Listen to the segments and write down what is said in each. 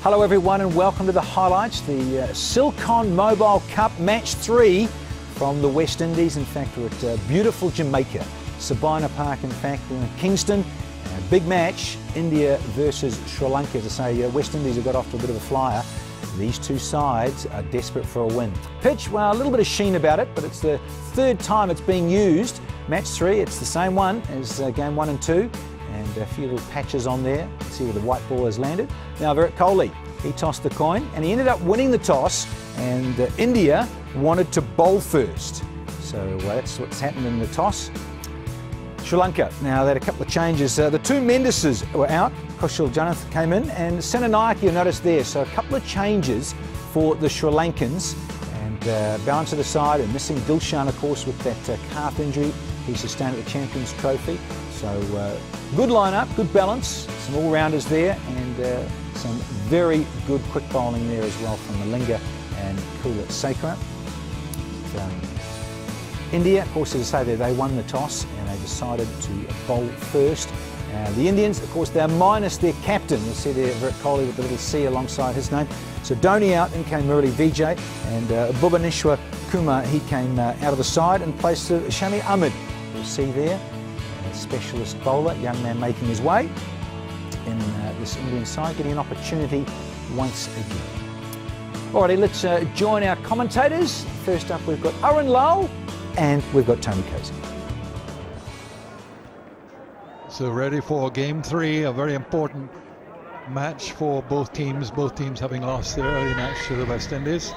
Hello everyone and welcome to the highlights, the Silcon Mobile Cup Match 3 from the West Indies. In fact, we're at beautiful Jamaica, Sabina Park in fact, in Kingston. A big match, India versus Sri Lanka. As I say, West Indies have got off to a bit of a flyer. These two sides are desperate for a win. Pitch, well, a little bit of sheen about it, but it's the third time it's being used. Match 3, it's the same one as game 1 and 2. And a few little patches on there. See where the white ball has landed. Now Virat Kohli, he tossed the coin and he ended up winning the toss, and India wanted to bowl first. So that's what's happened in the toss. Sri Lanka, now they had a couple of changes. The two Mendises were out. Kushal Janath came in, and Senanayake you noticed there. So a couple of changes for the Sri Lankans, and balance of the side, and missing Dilshan of course with that calf injury he sustained at the Champions Trophy. So good lineup, good balance, some all-rounders there, and some very good quick bowling there as well from Malinga and Kulasekara. India, of course, as I say, they won the toss and they decided to bowl first. The Indians, of course, they're minus their captain. You'll see there Virat Kohli with the little C alongside his name. So Dhoni out, in came Murali Vijay, and Bhubaneswar Kumar, he came out of the side and placed Shami Ahmed. You'll see there, a specialist bowler, young man making his way in this Indian side, getting an opportunity once again. Alrighty, let's join our commentators. First up, we've got Arun Lal and we've got Tony Cozy. So ready for game 3, a very important match for both teams having lost their early match to the West Indies.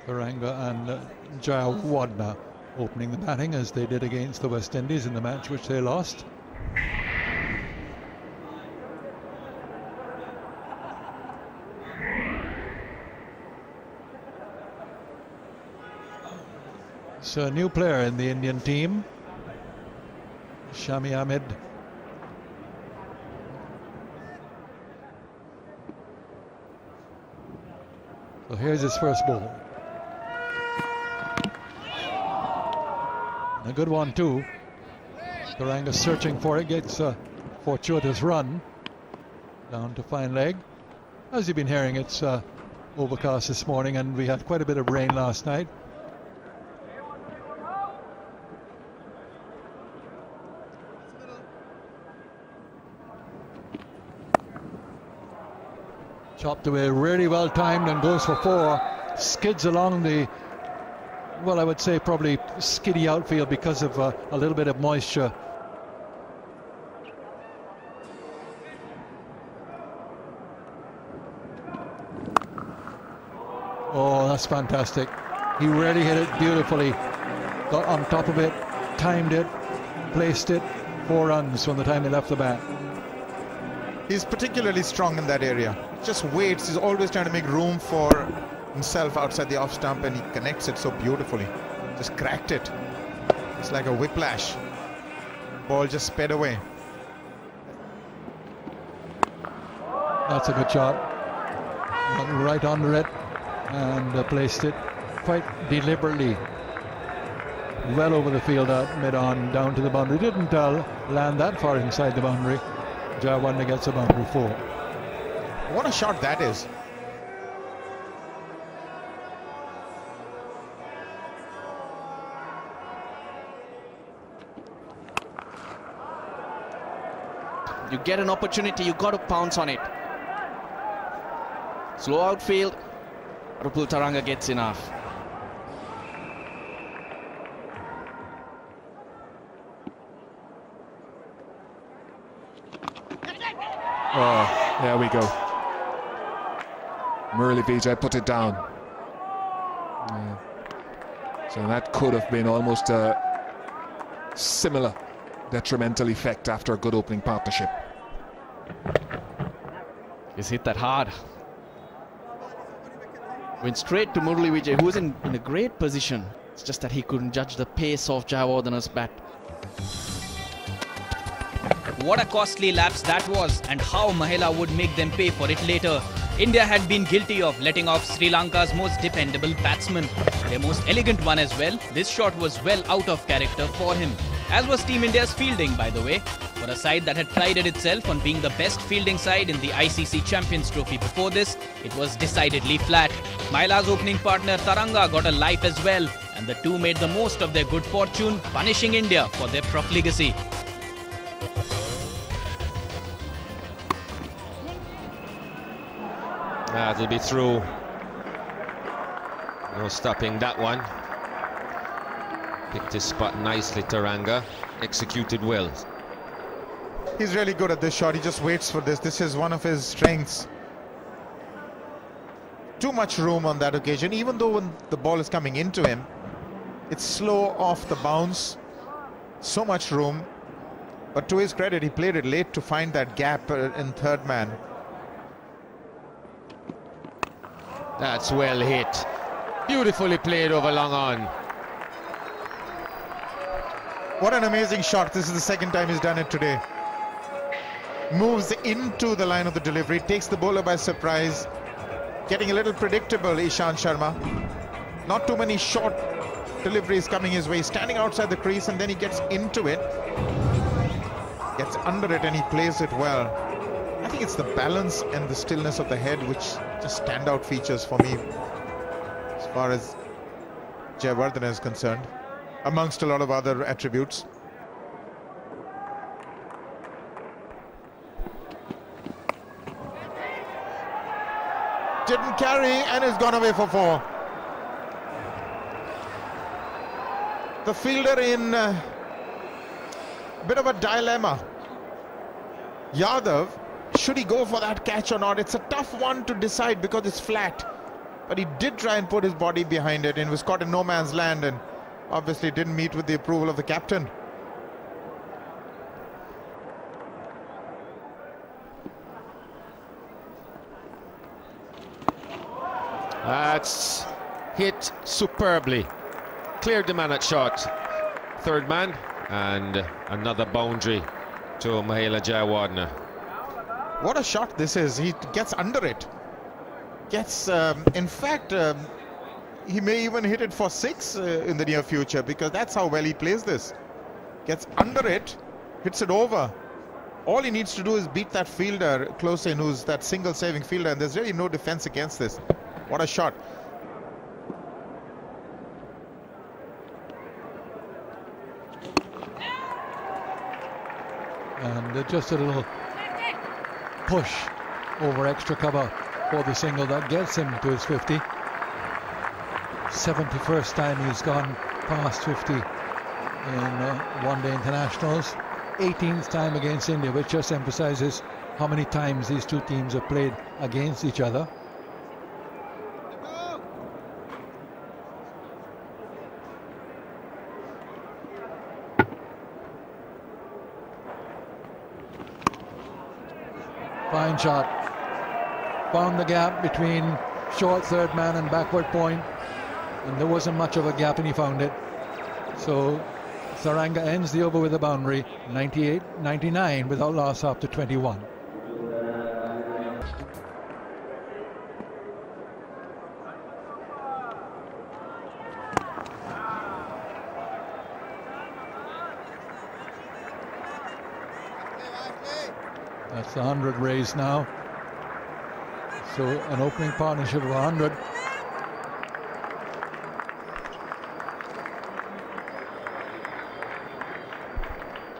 Tharanga and Jayawardene opening the batting as they did against the West Indies in the match which they lost. So a new player in the Indian team, Shami Ahmed. So here's his first ball. A good one too. Tharanga searching for it, gets a fortuitous run down to fine leg. As you've been hearing, it's overcast this morning and we had quite a bit of rain last night. Chopped away, really well timed, and goes for 4. Skids along the, well, I would say probably skiddy outfield because of a little bit of moisture. Oh, that's fantastic. He really hit it beautifully. Got on top of it, timed it, placed it. 4 runs from the time he left the bat. He's particularly strong in that area. Just waits. He's always trying to make room for himself outside the off stump, and he connects it so beautifully. Just cracked it. It's like a whiplash. Ball just sped away. That's a good shot. Went right under it and placed it quite deliberately well over the field out mid-on down to the boundary. Didn't land that far inside the boundary. Jayawardene gets a boundary 4. What a shot that is. You get an opportunity, you got to pounce on it. Slow outfield, Rupul Tharanga gets enough. Oh, there we go. Murali Vijay put it down. Yeah. So that could have been almost a similar detrimental effect after a good opening partnership. He's hit that hard. Went straight to Murali Vijay, who was in a great position. It's just that he couldn't judge the pace of Jayawardene's bat. What a costly lapse that was, and how Mahela would make them pay for it later. India had been guilty of letting off Sri Lanka's most dependable batsman, their most elegant one as well. This shot was well out of character for him, as was Team India's fielding, by the way. For a side that had prided itself on being the best fielding side in the ICC Champions Trophy before this, it was decidedly flat. Mahela's opening partner Tharanga got a life as well, and the two made the most of their good fortune, punishing India for their profligacy. That'll be through. No stopping that one. Picked his spot nicely, Tharanga. Executed well. He's really good at this shot. He just waits for this. This is one of his strengths. Too much room on that occasion. Even though when the ball is coming into him, it's slow off the bounce. So much room. But to his credit, he played it late to find that gap in third man. That's well hit. Beautifully played over long on. What an amazing shot. This is the second time he's done it today. Moves into the line of the delivery, takes the bowler by surprise. Getting a little predictable, Ishant Sharma. Not too many short deliveries coming his way. Standing outside the crease, and then he gets into it. Gets under it and he plays it well. I think it's the balance and the stillness of the head which just standout features for me as far as Jayawardene is concerned, amongst a lot of other attributes. Didn't carry and has gone away for 4. The fielder in a bit of a dilemma. Yadav, should he go for that catch or not? It's a tough one to decide because it's flat. But he did try and put his body behind it and was caught in no man's land, and obviously didn't meet with the approval of the captain. That's hit superbly. Cleared the man at shot. Third man, and another boundary to Mahela Jayawardene. What a shot this is. He gets under it. Gets, in fact, he may even hit it for 6 in the near future, because that's how well he plays this. Gets under it, hits it over. All he needs to do is beat that fielder close in, who's that single saving fielder, and there's really no defense against this. What a shot. And just a little push over extra cover for the single that gets him to his 50. 71st time he's gone past 50 in one-day internationals. 18th time against India, which just emphasizes how many times these two teams have played against each other. Fine shot. Found the gap between short third man and backward point, and there wasn't much of a gap, and he found it. So Tharanga ends the over with a boundary, 98-99 without loss after 21. That's the 100 raised now. So an opening partnership of 100.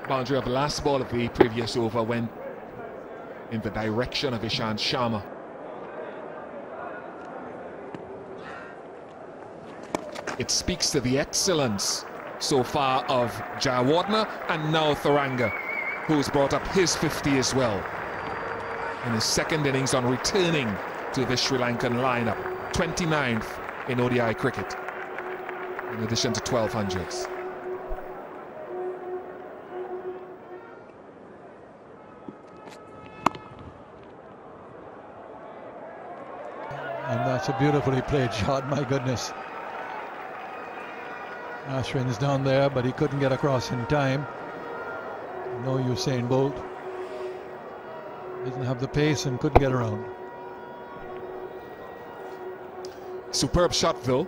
Boundary of the last ball of the previous over went in the direction of Ishant Sharma. It speaks to the excellence so far of Jayawardene and now Tharanga, who's brought up his 50 as well in his second innings on returning to the Sri Lankan lineup. 29th in ODI cricket, in addition to 1200s. And that's a beautifully played shot, my goodness. Ashwin's down there, but he couldn't get across in time. And No Usain Bolt. Didn't have the pace and couldn't get around. Superb shot though.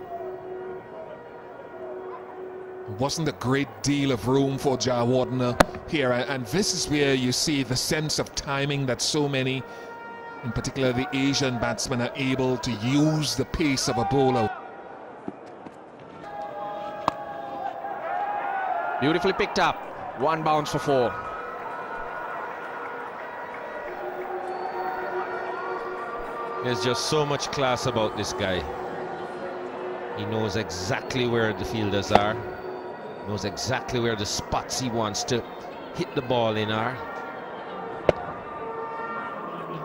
Wasn't a great deal of room for Jayawardene here, and this is where you see the sense of timing that so many, in particular the Asian batsmen, are able to use the pace of a bowler. Beautifully picked up. One bounce for 4. There's just so much class about this guy. He knows exactly where the fielders are, knows exactly where the spots he wants to hit the ball in are.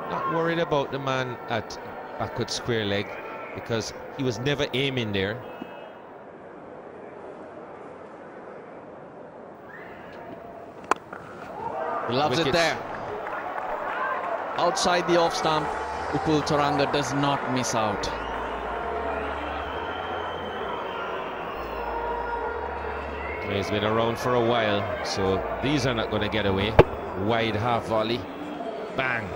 Not worried about the man at backward square leg because he was never aiming there. He loves it there. Outside the off stump, Tharanga does not miss out. He's been around for a while, so these are not going to get away. Wide half volley. Bang.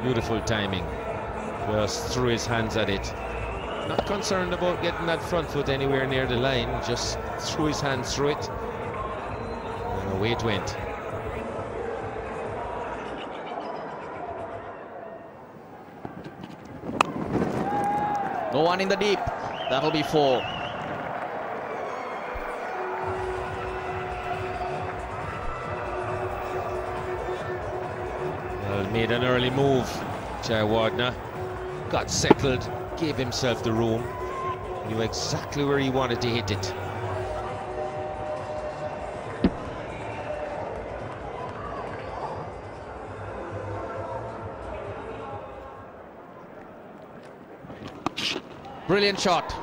Beautiful timing. Just threw his hands at it. Not concerned about getting that front foot anywhere near the line. Just threw his hands through it. And away it went. No one in the deep. That'll be 4. Well, made an early move. Jayawardene got settled, gave himself the room, knew exactly where he wanted to hit it. Brilliant shot.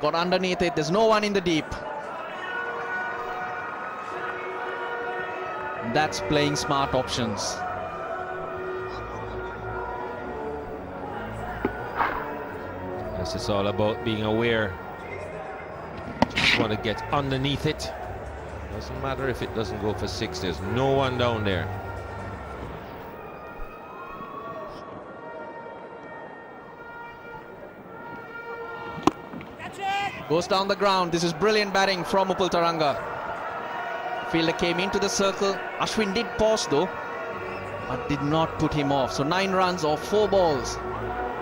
Got underneath it. There's no one in the deep. That's playing smart options. This is all about being aware. Just want to get underneath it. Doesn't matter if it doesn't go for 6. There's no one down there. Goes down the ground. This is brilliant batting from Tharanga. Fielder came into the circle. Ashwin did pause though, but did not put him off. So 9 runs off 4 balls.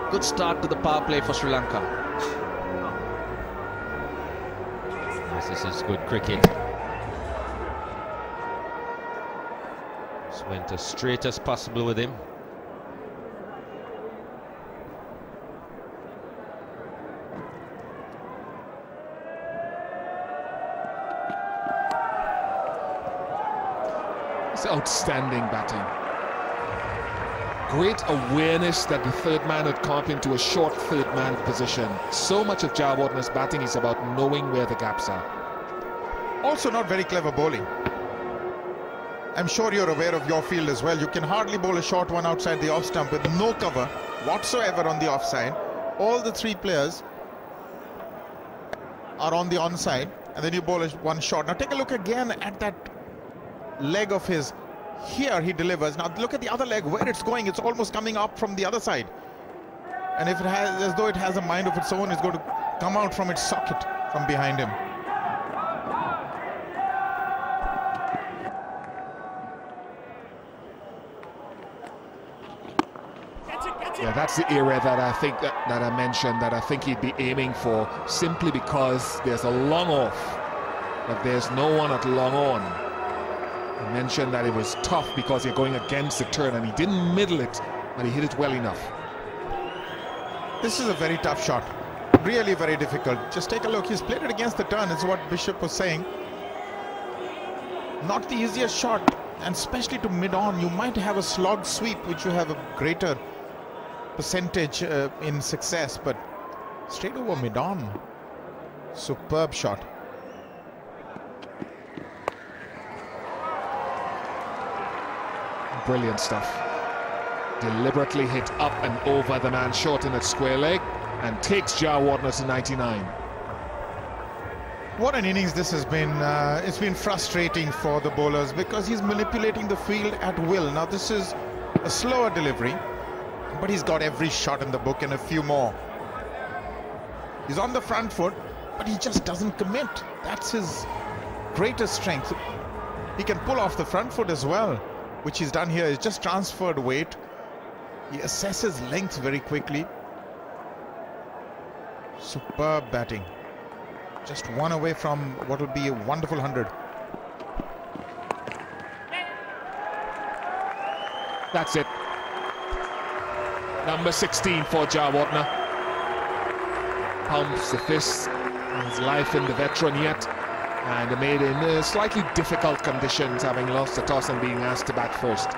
Good start to the power play for Sri Lanka. This is good cricket. Just went as straight as possible with him. It's outstanding batting. Great awareness that the third man had come up into a short third man position. So much of Jayawardene's batting is about knowing where the gaps are. Also not very clever bowling. I'm sure you're aware of your field as well. You can hardly bowl a short one outside the off stump with no cover whatsoever on the offside. All the 3 players are on the onside, and then you bowl one short. Now take a look again at that leg of his. Here he delivers. Now look at the other leg, where it's going. It's almost coming up from the other side. And if it has, as though it has a mind of its own, it's going to come out from its socket from behind him. Yeah, that's the area that I think that I mentioned that I think he'd be aiming for, simply because there's a long off, but there's no one at long on. I mentioned that it was tough because you're going against the turn, and he didn't middle it, but he hit it well enough. This is a very tough shot. Really very difficult. Just take a look. He's played it against the turn. It's what Bishop was saying. Not the easiest shot, and especially to mid-on. You might have a slog sweep, which you have a greater percentage in success, but straight over mid-on. Superb shot. Brilliant stuff. Deliberately hit up and over the man short in its square leg and takes Jayawardene to 99. What an innings this has been. It's been frustrating for the bowlers because he's manipulating the field at will. Now this is a slower delivery, but he's got every shot in the book and a few more. He's on the front foot, but he just doesn't commit. That's his greatest strength. He can pull off the front foot as well, which he's done here. He's just transferred weight. He assesses length very quickly. Superb batting. Just one away from what will be a wonderful 100. That's it. Number 16 for Jayawardene. Pumps the fist. His life in the veteran yet. And made in slightly difficult conditions, having lost the toss and being asked to bat first.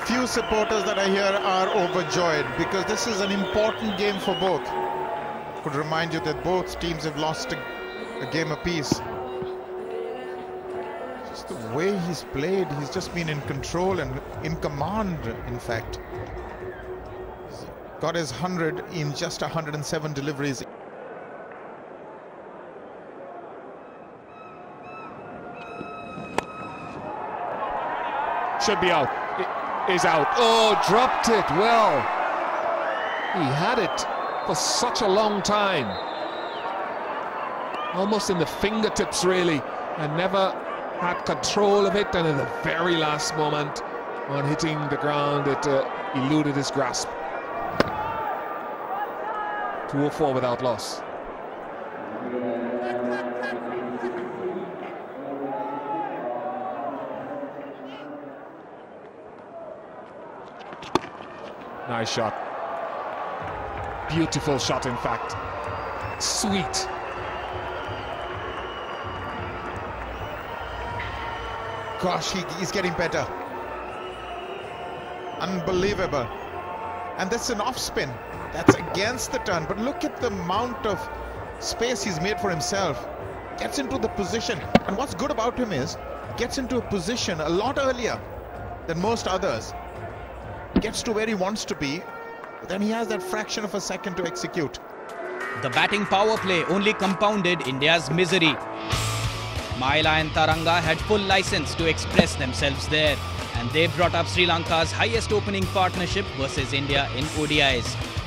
Few supporters that are here are overjoyed because this is an important game for both. Could remind you that both teams have lost a game apiece. Just the way he's played, he's just been in control and in command, in fact. He's got his 100 in just 107 deliveries. Should be out. It is out. Oh, dropped it. Well, he had it for such a long time. Almost in the fingertips, really, and never had control of it. And in the very last moment, on hitting the ground, it eluded his grasp. 204 without loss. Nice shot. Beautiful shot, in fact. Sweet. Gosh, he's getting better. Unbelievable. And that's an off spin. That's against the turn. But look at the amount of space he's made for himself. Gets into the position. And what's good about him is, gets into a position a lot earlier than most others. Gets to where he wants to be, then he has that fraction of a second to execute. The batting power play only compounded India's misery. Mahela and Tharanga had full license to express themselves there, and they brought up Sri Lanka's highest opening partnership versus India in ODIs.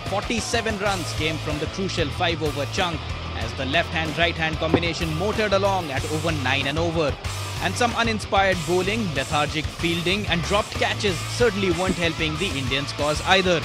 47 runs came from the crucial 5-over chunk as the left-hand-right-hand combination motored along at over 9 and over. And some uninspired bowling, lethargic fielding and dropped catches certainly weren't helping the Indians' cause either.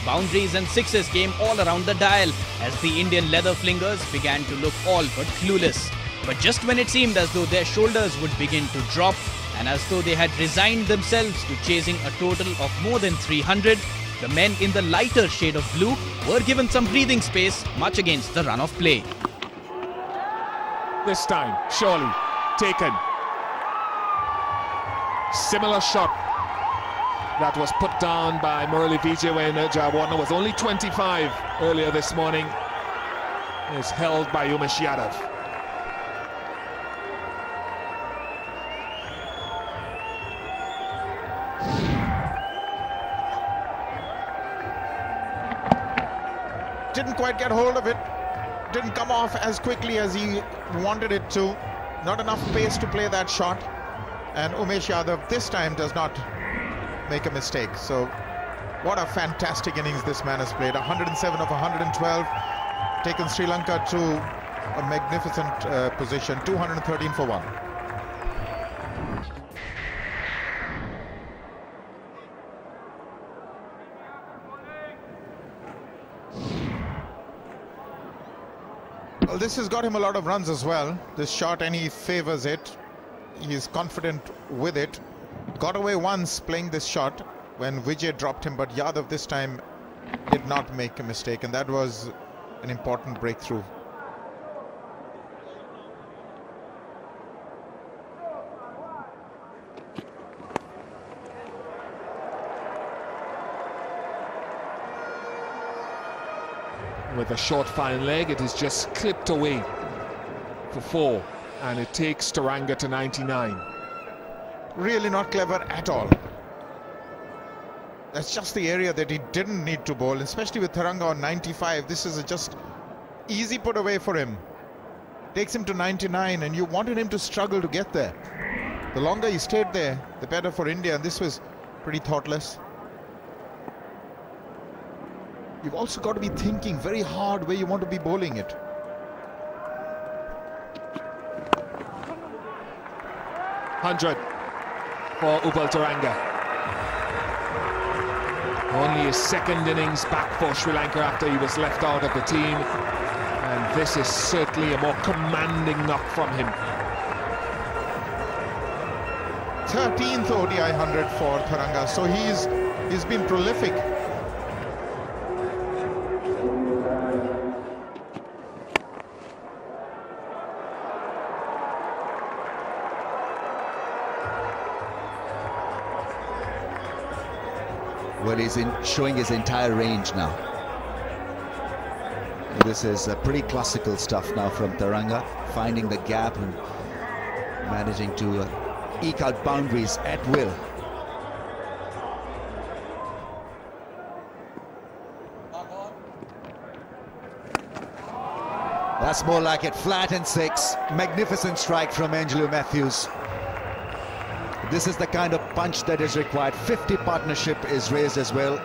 Boundaries and sixes came all around the dial as the Indian leather flingers began to look all but clueless. But just when it seemed as though their shoulders would begin to drop and as though they had resigned themselves to chasing a total of more than 300, the men in the lighter shade of blue were given some breathing space, much against the run of play. This time, surely, taken. Similar shot that was put down by Murali Vijay when Jayawardene was only 25 earlier this morning. Is held by Umesh Yadav. Didn't quite get hold of it. Didn't come off as quickly as he wanted it to. Not enough pace to play that shot. And Umesh Yadav this time does not make a mistake. So what a fantastic innings this man has played. 107 of 112. Taken Sri Lanka to a magnificent position. 213 for 1. Well, this has got him a lot of runs as well. This shot, and he favors it. He's confident with it. Got away once playing this shot when Vijay dropped him, but Yadav this time did not make a mistake, and that was an important breakthrough. With a short fine leg, it is just clipped away for 4, and it takes Tharanga to 99. Really not clever at all. That's just the area that he didn't need to bowl, especially with Tharanga on 95. This is just easy put away for him. Takes him to 99, and you wanted him to struggle to get there. The longer he stayed there, the better for India, and this was pretty thoughtless. You've also got to be thinking very hard where you want to be bowling it. $100 for Upal Tharanga. Only his second innings back for Sri Lanka after he was left out of the team. And this is certainly a more commanding knock from him. 13th ODI 100 for Tharanga, so he's been prolific. Well, he's showing his entire range now. This is pretty classical stuff now from Tharanga, finding the gap and managing to eke out boundaries at will. That's more like it, flat and 6. Magnificent strike from Angelo Matthews. This is the kind of punch that is required. 50 partnership is raised as well.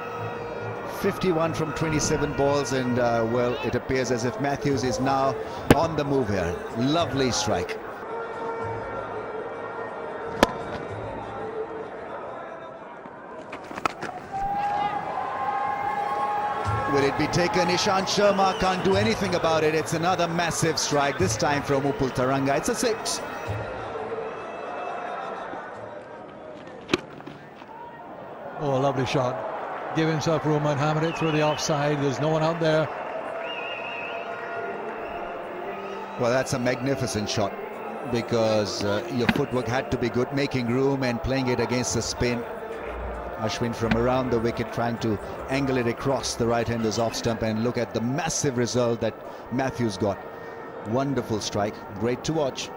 51 from 27 balls, and well, it appears as if Matthews is now on the move here. Lovely strike. Will it be taken? Ishant Sharma can't do anything about it. It's another massive strike, this time from Upal Tharanga. It's a 6. Oh, a lovely shot. Give himself room and hammer it through the offside. There's no one out there. Well, that's a magnificent shot, because your footwork had to be good, making room and playing it against the spin. Ashwin from around the wicket trying to angle it across the right-hander's off stump, and look at the massive result that Matthews got. Wonderful strike, great to watch.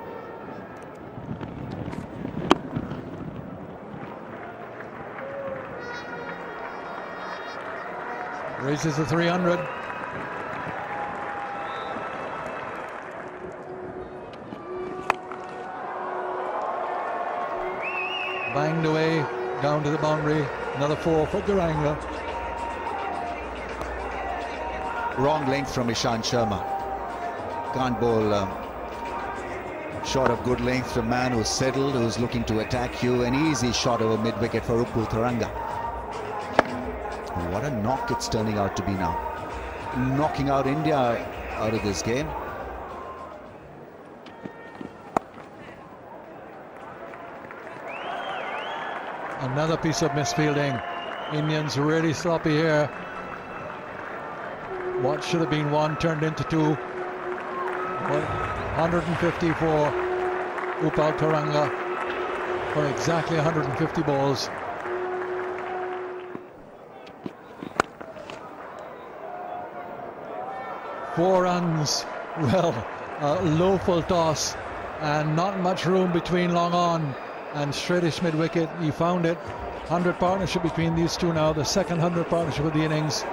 Raises the 300. Banged away, down to the boundary. Another 4 for Tharanga. Wrong length from Ishant Sharma. Can't bowl shot of good length to a man who's settled, who's looking to attack you. An easy shot over mid-wicket for Upal Tharanga. What a knock it's turning out to be now. Knocking out India out of this game. Another piece of misfielding. Indians really sloppy here. What should have been 1 turned into 2. 150 for Upal Tharanga for exactly 150 balls. Four runs. Well, a low full toss and not much room between long on and straightish mid wicket. He found it. 100 partnership between these two now, the second 100 partnership of the innings.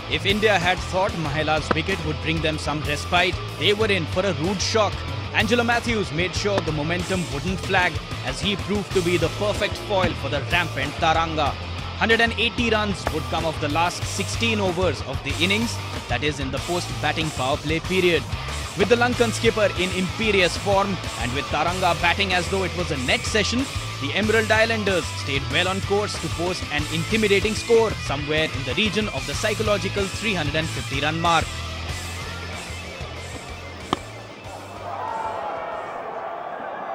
If India had thought Mahela's wicket would bring them some respite, they were in for a rude shock. Angelo Matthews made sure the momentum wouldn't flag as he proved to be the perfect foil for the rampant Tharanga. 180 runs would come of the last 16 overs of the innings, that is in the post-batting power play period. With the Lankan skipper in imperious form and with Tharanga batting as though it was a net session, the Emerald Islanders stayed well on course to post an intimidating score somewhere in the region of the psychological 350-run mark.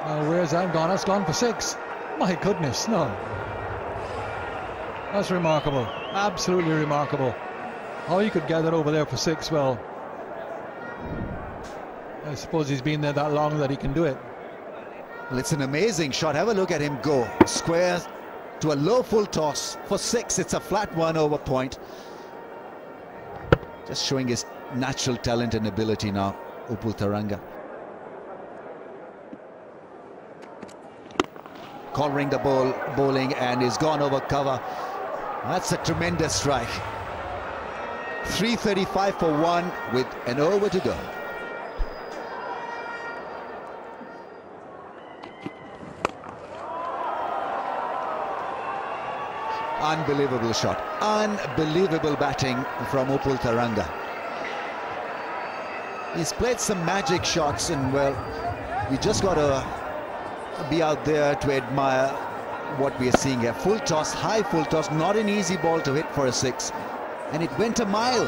Now where's that gone? That's gone for 6. My goodness, no. That's remarkable. Absolutely remarkable. How he could get it over there for 6, well, I suppose he's been there that long that he can do it. Well, it's an amazing shot. Have a look at him go. Square to a low full toss for 6. It's a flat 1 over point. Just showing his natural talent and ability now, Upal Tharanga. cornering the bowling, and he's gone over cover. That's a tremendous strike. 335 for 1 with an over to go. Unbelievable shot. Unbelievable batting from Upul Tharanga. He's played some magic shots, and well, we just got to be out there to admire what we are seeing here. Full toss, high full toss, not an easy ball to hit for a 6, and it went a mile.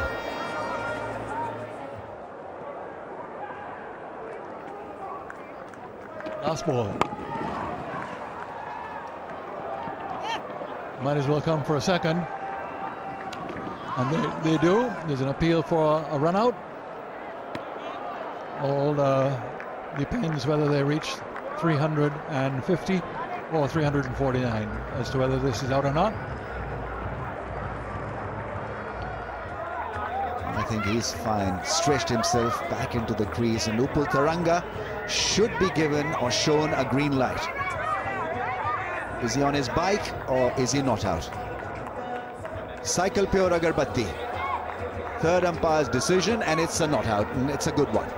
Last ball. Might as well come for a second. And they do. There's an appeal for a run out. All depends whether they reach 350 or 349 as to whether this is out or not. I think he's fine. Stretched himself back into the crease, and Upul Tharanga should be given or shown a green light. Is he on his bike or is he not out? Cycle pe aur agarbatti. Third umpire's decision, and it's a not out, and it's a good one.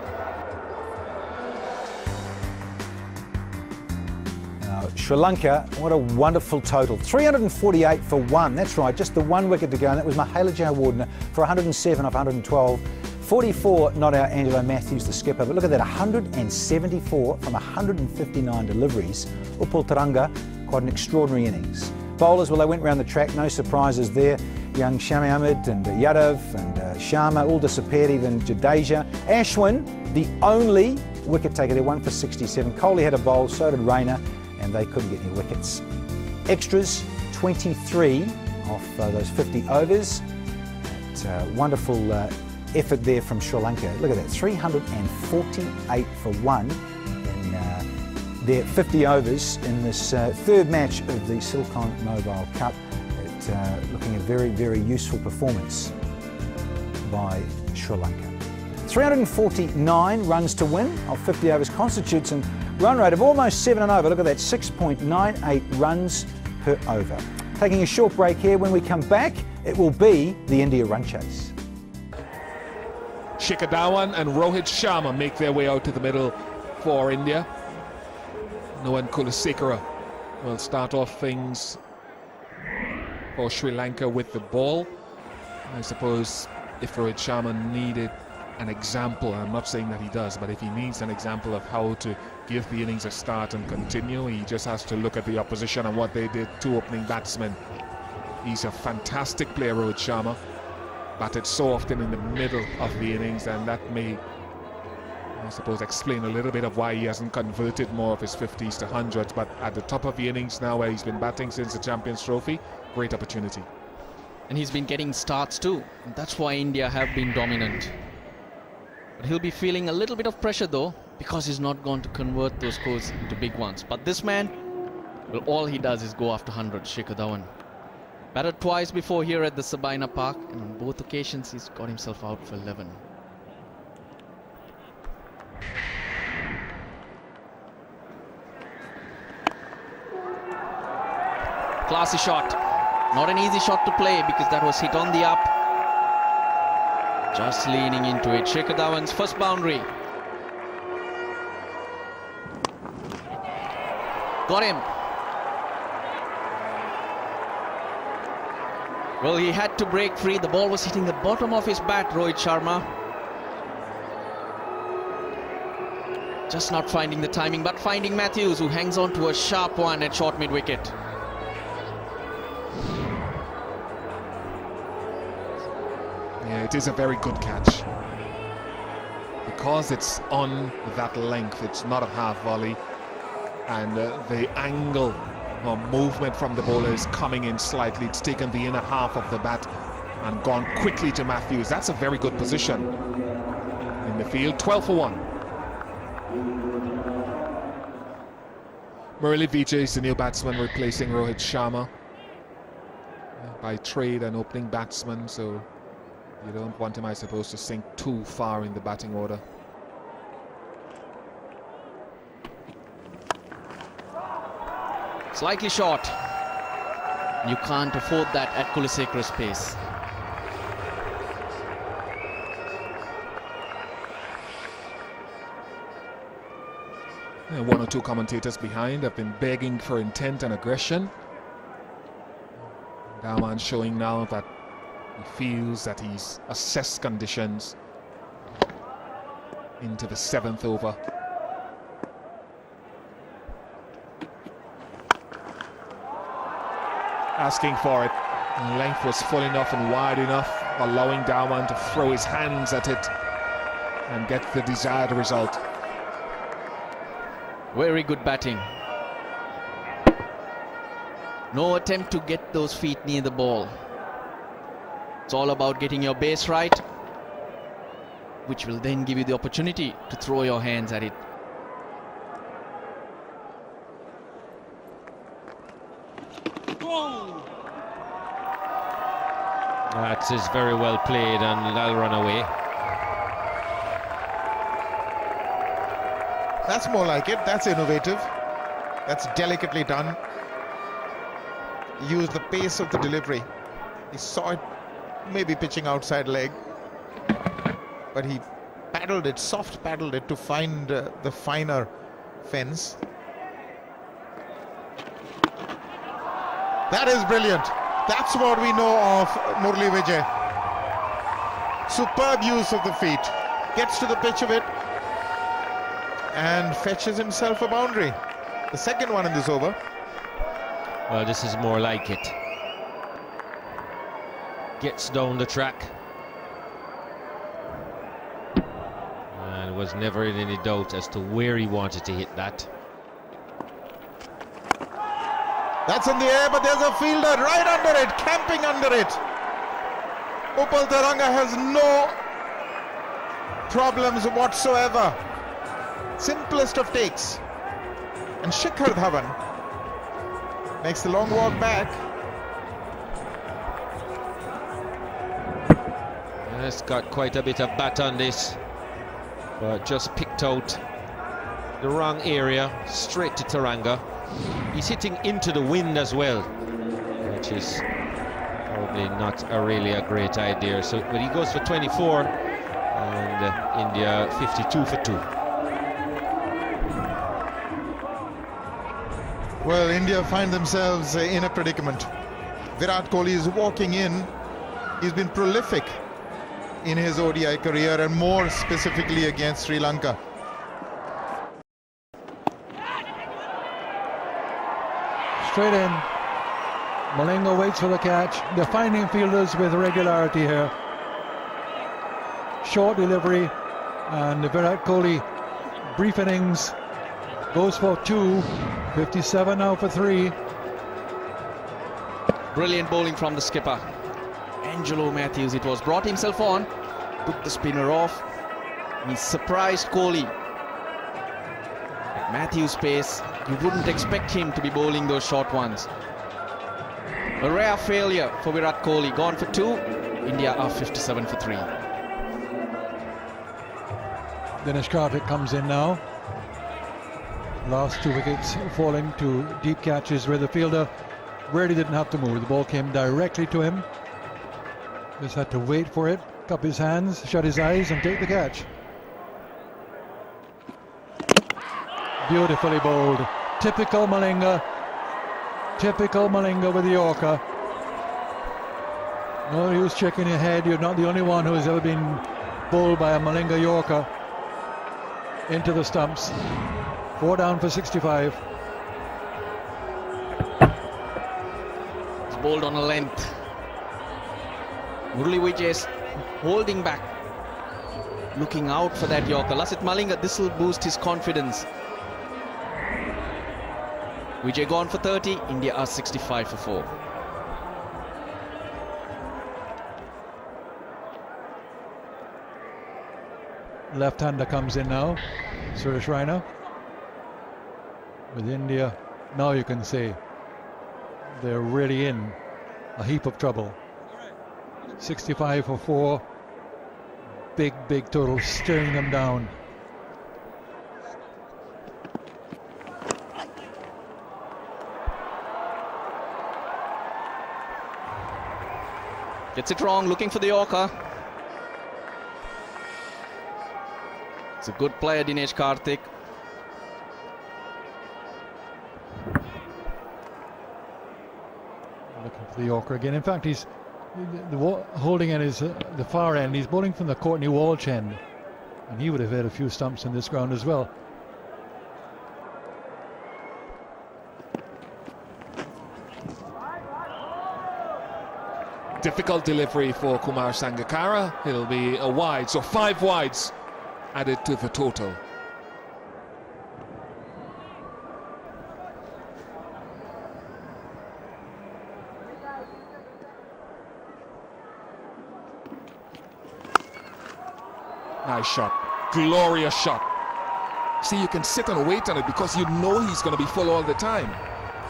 Sri Lanka, what a wonderful total. 348 for 1. That's right, just the 1 wicket to go, and that was Mahela Jayawardene for 107 off 112. 44 not out Angelo Matthews, the skipper, but look at that, 174 from 159 deliveries. Upul Tharanga, quite an extraordinary innings. Bowlers, well, they went round the track, no surprises there. Young Shami Ahmed and Yadav and Sharma all disappeared, even Jadeja. Ashwin, the only wicket taker there, 1 for 67. Kohli had a bowl, so did Rayner, and they couldn't get any wickets. Extras, 23 off those 50 overs. Wonderful effort there from Sri Lanka. Look at that, 348 for 1 in their 50 overs in this third match of the Silicon Mobile Cup. Looking a very, very useful performance by Sri Lanka. 349 runs to win of 50 overs constitutes a run rate of almost 7 and over. Look at that, 6.98 runs per over. Taking a short break here. When we come back, it will be the India run chase. Shikhar Dhawan and Rohit Sharma make their way out to the middle for India. Noan Kulasekara will start off things for Sri Lanka with the ball. I suppose if Rohit Sharma needed an example, I'm not saying that he does, but if he needs an example of how to give the innings a start and continue, he just has to look at the opposition and what they did to opening batsmen. He's a fantastic player, Rohit Sharma, batted so often in the middle of the innings, and that may, I suppose, explain a little bit of why he hasn't converted more of his 50s to 100s, but at the top of the innings now, where he's been batting since the Champions Trophy, great opportunity. And he's been getting starts too, and that's why India have been dominant. But he'll be feeling a little bit of pressure though, because he's not going to convert those scores into big ones. But this man, well, all he does is go after 100, Shikhar Dhawan. Batted twice before here at the Sabina Park, and on both occasions he's got himself out for 11. Classy shot. Not an easy shot to play because that was hit on the up. Just leaning into it. Shikhar Dhawan's first boundary. Got him. Well, he had to break free. The ball was hitting the bottom of his bat, Rohit Sharma. Just not finding the timing, but finding Matthews, who hangs on to a sharp one at short mid-wicket. Yeah, it is a very good catch. Because it's on that length, it's not a half volley. And the angle or movement from the bowler is coming in slightly. It's taken the inner half of the bat and gone quickly to Matthews. That's a very good position in the field. 12 for 1. Murali Vijay is the new batsman replacing Rohit Sharma. By trade and opening batsman, so you don't want him, I suppose, to sink too far in the batting order. Slightly short. You can't afford that at Kulaseka's pace. And one or two commentators behind have been begging for intent and aggression. Daman showing now that he feels that he's assessed conditions into the 7th over. Asking for it. And length was full enough and wide enough, allowing Daman to throw his hands at it and get the desired result. Very good batting. No attempt to get those feet near the ball. It's all about getting your base right, which will then give you the opportunity to throw your hands at it. That is very well played, and that'll run away. That's more like it. That's innovative. That's delicately done. He used the pace of the delivery. He saw it maybe pitching outside leg, but he paddled it, soft paddled it to find the finer fence. That is brilliant. That's what we know of Murli Vijay. Superb use of the feet. Gets to the pitch of it and fetches himself a boundary. The second one in this over. Well, this is more like it. Gets down the track. And was never in any doubt as to where he wanted to hit that. That's in the air, but there's a fielder right under it, camping under it. Upal Tharanga has no problems whatsoever. Simplest of takes. And Shikhar Dhawan makes the long walk back. Has got quite a bit of bat on this, but just picked out the wrong area, straight to Tharanga. He's hitting into the wind as well, which is probably not really a great idea. So, but he goes for 24, and India 52 for 2. Well, India find themselves in a predicament. Virat Kohli is walking in. He's been prolific in his ODI career, and more specifically against Sri Lanka. Straight in. Malinga waits for the catch. They're finding fielders with regularity here. Short delivery, and Virat Kohli, brief innings, goes for 2. 57 now for 3. Brilliant bowling from the skipper. Angelo Matthews, it was, brought himself on, took the spinner off. He surprised Kohli. At Matthews' pace, you wouldn't expect him to be bowling those short ones. A rare failure for Virat Kohli. Gone for 2. India are 57 for 3. Dinesh Karthik comes in now. Last 2 wickets falling to deep catches where the fielder really didn't have to move. The ball came directly to him. Just had to wait for it, cup his hands, shut his eyes and take the catch. Beautifully bowled. Typical Malinga. Typical Malinga with the Yorker. No use checking your head. You're not the only one who has ever been bowled by a Malinga Yorker into the stumps. 4 down for 65. It's bowled on a length. Murli Vijay holding back, looking out for that Yorker. Lasith Malinga, this will boost his confidence. Vijay gone for 30, India are 65 for 4. Left-hander comes in now, Suresh Raina. With India, now you can say they're really in a heap of trouble. 65 for 4. Big total, staring them down. Gets it wrong, looking for the Yorker. It's a good player, Dinesh Karthik. Looking for the Yorker again. In fact, he's holding at his the far end. He's bowling from the Courtney Walsh end, and he would have hit a few stumps in this ground as well. Difficult delivery for Kumar Sangakkara. It'll be a wide, so 5 wides added to the total. Nice shot, glorious shot. See, you can sit and wait on it because you know he's going to be full all the time,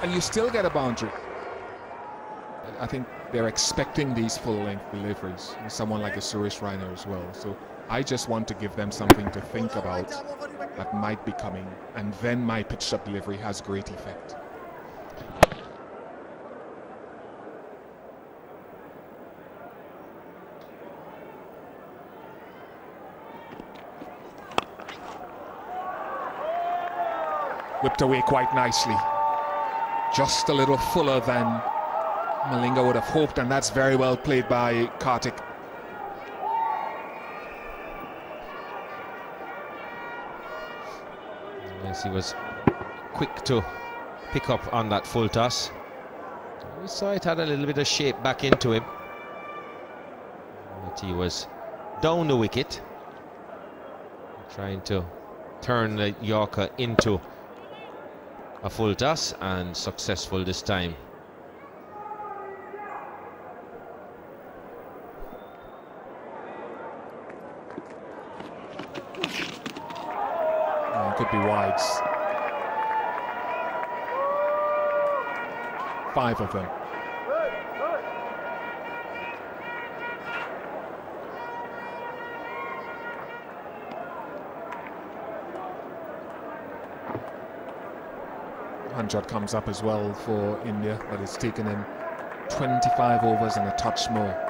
and you still get a boundary. I think they're expecting these full-length deliveries, and someone like a Suresh Raina as well. So I just want to give them something to think about that might be coming, and then my pitch-up delivery has great effect. Whipped away quite nicely. Just a little fuller than Malinga would have hoped, and that's very well played by Karthik. Yes, he was quick to pick up on that full toss. We saw it had a little bit of shape back into him, but he was down the wicket, trying to turn the Yorker into a full toss, and successful this time. Could be wides. 5 of them. Hanjot comes up as well for India, but it's taken him 25 overs and a touch more.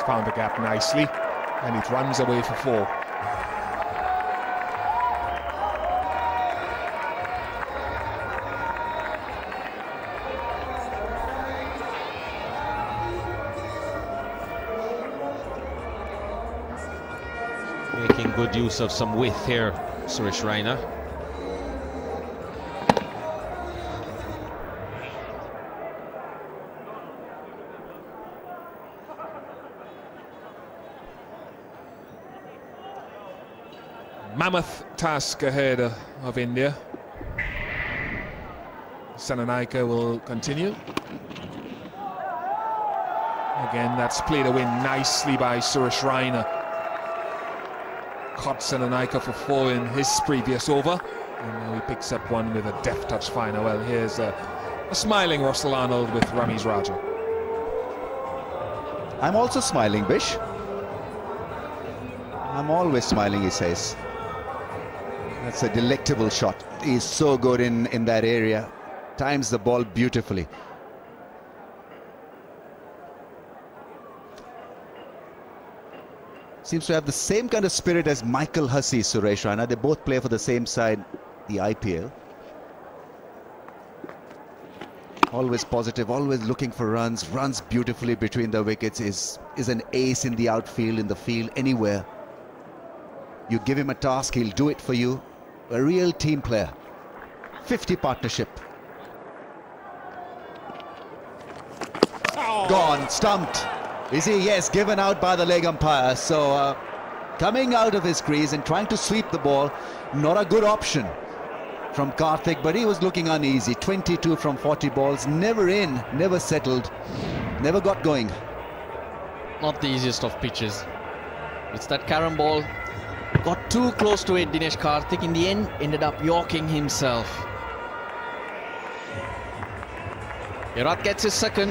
Found the gap nicely, and it runs away for 4. Making good use of some width here, Suresh Raina. Mammoth task ahead of India. Senanayake will continue. Again, that's played away nicely by Suresh Raina. Caught Senanayake for 4 in his previous over, and now he picks up one with a deft touch final. Well, here's a smiling Russell Arnold with Ramiz Raja. I'm also smiling, Bish. I'm always smiling, he says. That's a delectable shot. He's so good in that area. Times the ball beautifully. Seems to have the same kind of spirit as Michael Hussey, Suresh Raina. They both play for the same side, the IPL. Always positive, always looking for runs. Runs beautifully between the wickets. Is an ace in the outfield, in the field, anywhere. You give him a task, he'll do it for you. A real team player. 50 partnership. Gone, stumped. Is he? Yes, given out by the leg umpire. So coming out of his crease and trying to sweep the ball, not a good option from Karthik, but he was looking uneasy. 22 from 40 balls, never in, never settled, never got going. Not the easiest of pitches. It's that carom ball. Got too close to it, Dinesh Karthik. In the end, ended up yorking himself. Virat gets his second.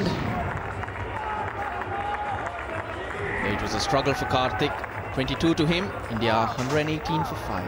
It was a struggle for Karthik. 22 to him. India 118 for 5.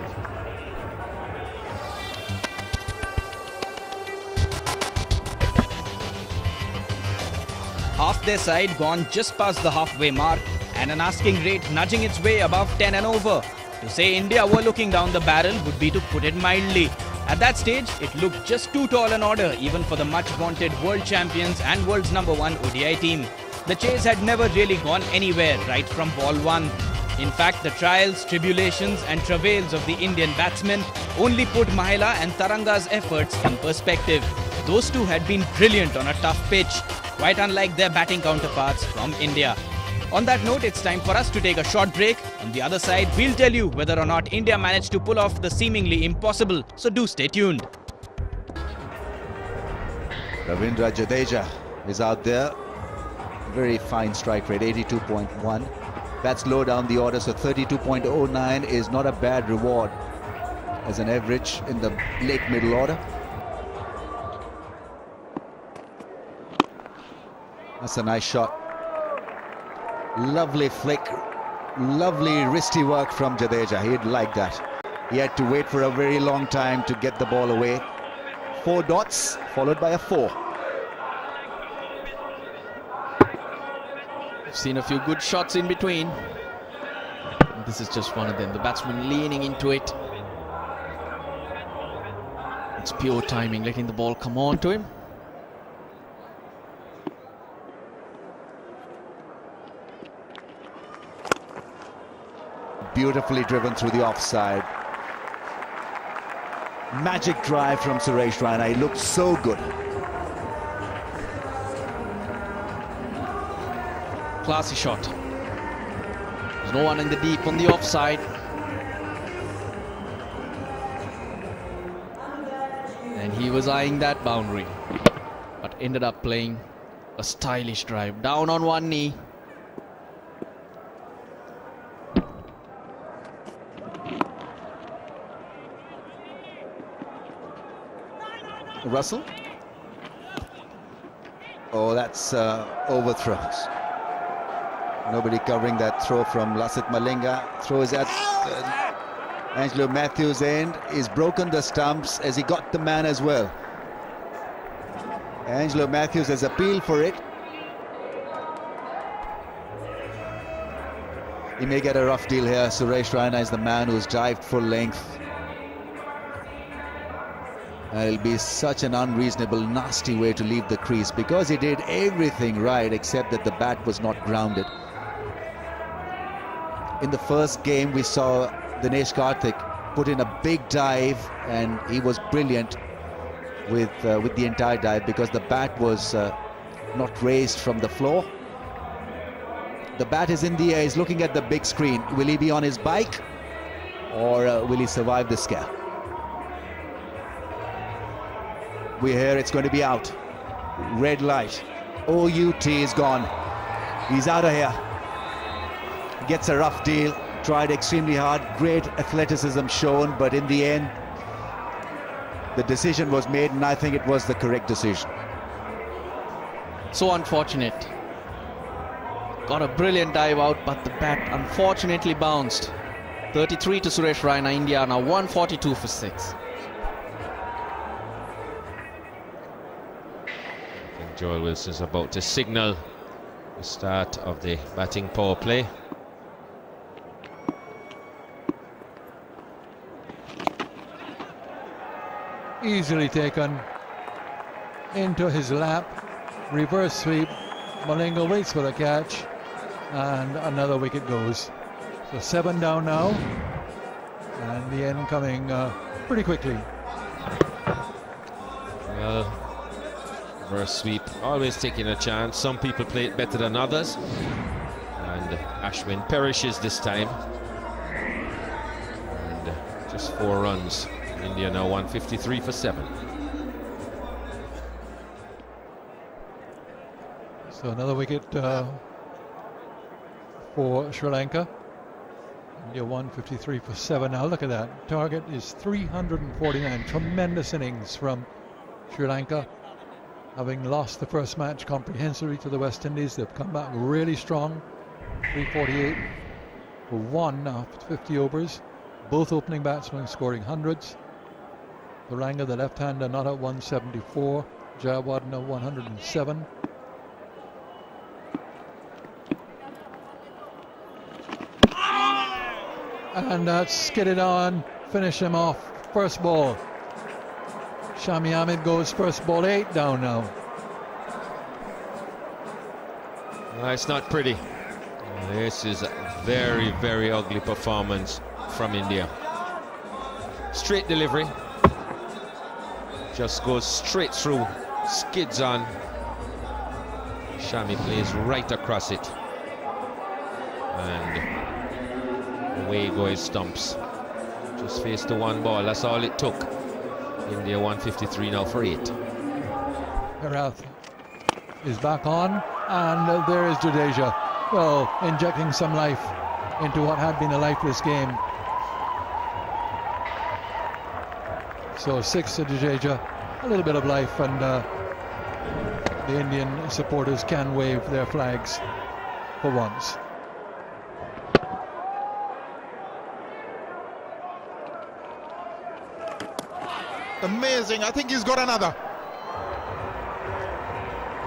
half their side gone just past the halfway mark and an asking rate nudging its way above 10 and over. To say India were looking down the barrel would be to put it mildly. At that stage, it looked just too tall an order even for the much-vaunted world champions and world's #1 ODI team. The chase had never really gone anywhere right from ball one. In fact, the trials, tribulations and travails of the Indian batsmen only put Mahela and Tharanga's efforts in perspective. Those two had been brilliant on a tough pitch, quite unlike their batting counterparts from India. On that note, it's time for us to take a short break. On the other side, we'll tell you whether or not India managed to pull off the seemingly impossible, so do stay tuned. Ravindra Jadeja is out there. Very fine strike rate, 82.1. That's low down the order, so 32.09 is not a bad reward as an average in the late middle order. That's a nice shot. Lovely flick, lovely wristy work from Jadeja. He'd like that. He had to wait for a very long time to get the ball away. 4 dots followed by a 4. We've seen a few good shots in between. This is just one of them. The batsman leaning into it. It's pure timing, letting the ball come on to him. Beautifully driven through the offside. Magic drive from Suresh Raina. He looked so good. Classy shot. There's no one in the deep on the offside. And he was eyeing that boundary, but ended up playing a stylish drive. Down on one knee. Russell. Oh, that's overthrows. Nobody covering that throw from Lasith Malinga. Throw is at Angelo Matthews' end. He's broken the stumps as he got the man as well. Angelo Matthews has appealed for it. He may get a rough deal here. Suresh Raina is the man who's dived full length. It'll be such an unreasonable, nasty way to leave the crease because he did everything right except that the bat was not grounded. In the first game, we saw Dinesh Karthik put in a big dive, and he was brilliant with the entire dive because the bat was not raised from the floor. The bat is in the air. He's looking at the big screen. Will he be on his bike, or will he survive the scare? We hear it's going to be out. Red light. OUT is gone. He's out of here. Gets a rough deal. Tried extremely hard. Great athleticism shown, but in the end, the decision was made, and I think it was the correct decision. So unfortunate. Got a brilliant dive out, but the bat unfortunately bounced. 33 to Suresh Raina. India now 142 for 6. Joel Wilson's about to signal the start of the batting power play. Easily taken into his lap. Reverse sweep. Malinga waits for the catch, and another wicket goes. So 7 down now, and the end coming pretty quickly. Well, reverse sweep, always taking a chance. Some people play it better than others, and Ashwin perishes this time. And just 4 runs. India now 153 for 7. So another wicket for Sri Lanka. India 153 for 7 now. Look at that. Target is 349. Tremendous innings from Sri Lanka. Having lost the first match comprehensively to the West Indies, they've come back really strong. 348 for 1 after 50 overs. Both opening batsmen scoring hundreds. Tharanga, the left-hander, not at 174. Jayawardene 107. and skidded on, finish him off. First ball. Shami Ahmed goes first ball 8 down now. It's not pretty. This is a very, very ugly performance from India. Straight delivery. Just goes straight through, skids on. Shami plays right across it. And away go his stumps. Just faced the one ball, that's all it took. India 153 now for 8. Herath is back on, and there is Jadeja. Well, injecting some life into what had been a lifeless game. So 6 to Jadeja, a little bit of life, and the Indian supporters can wave their flags for once. Amazing. I think he's got another.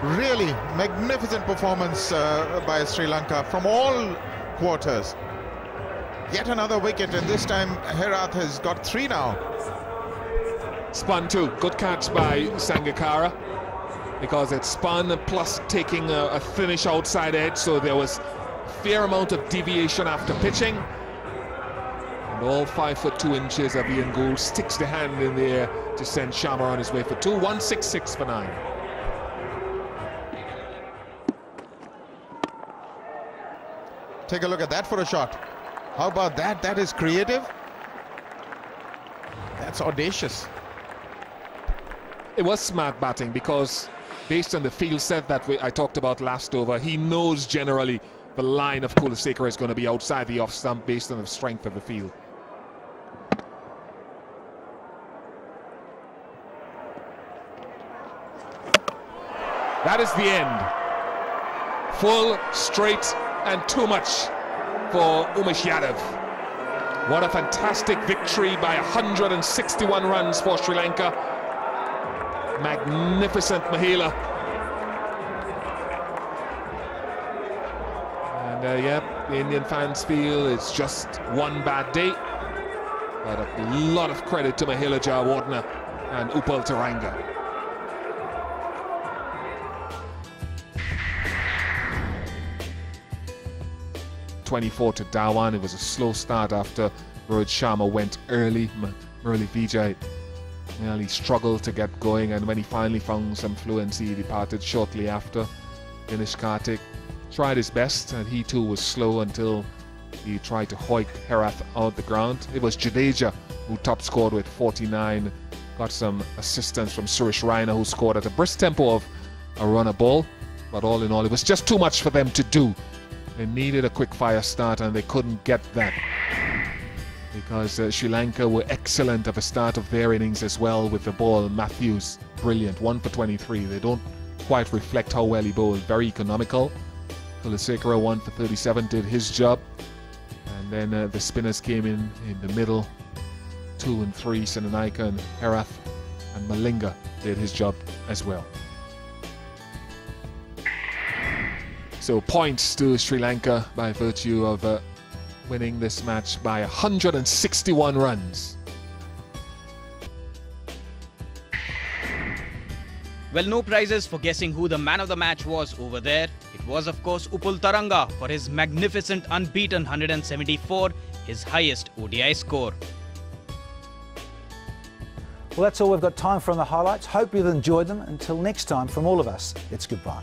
Really magnificent performance by Sri Lanka from all quarters. Yet another wicket, and this time Herath has got 3 now. Spun too. Good catch by Sangakkara, because it spun plus taking a finish outside edge, so there was a fair amount of deviation after pitching. And all 5 foot 2 inches of Ian Gould sticks the hand in the air to send Sharma on his way for 2. 166 for 9. Take a look at that for a shot. How about that? That is creative. That's audacious. It was smart batting, because based on the field set that I talked about last over, he knows generally the line of Kulasekara is going to be outside the off stump based on the strength of the field. That is the end. Full, straight, and too much for Umesh Yadav. What a fantastic victory by 161 runs for Sri Lanka. Magnificent Mahela. And yeah, the Indian fans feel it's just one bad day. But a lot of credit to Mahela, Jayawardene and Upal Tharanga. .24 to Dhawan. It was a slow start after Rohit Sharma went early. Murali Vijay he struggled to get going, and when he finally found some fluency, he departed shortly after. Dinesh Karthik tried his best, and he too was slow until he tried to hoik Herath out the ground. It was Jadeja who top scored with 49, got some assistance from Suresh Raina, who scored at a brisk tempo of a runner ball, but all in all it was just too much for them to do. They needed a quick fire start, and they couldn't get that, because Sri Lanka were excellent at the start of their innings as well with the ball. Matthews, brilliant, 1 for 23. They don't quite reflect how well he bowled. Very economical. Kulasekara 1 for 37, did his job. And then the spinners came in the middle. 2 and 3, Senanaika and Herath, and Malinga did his job as well. So points to Sri Lanka by virtue of winning this match by 161 runs. Well, no prizes for guessing who the man of the match was over there. It was, of course, Upal Tharanga for his magnificent unbeaten 174, his highest ODI score. Well, that's all we've got time for on the highlights. Hope you've enjoyed them. Until next time, from all of us, it's goodbye.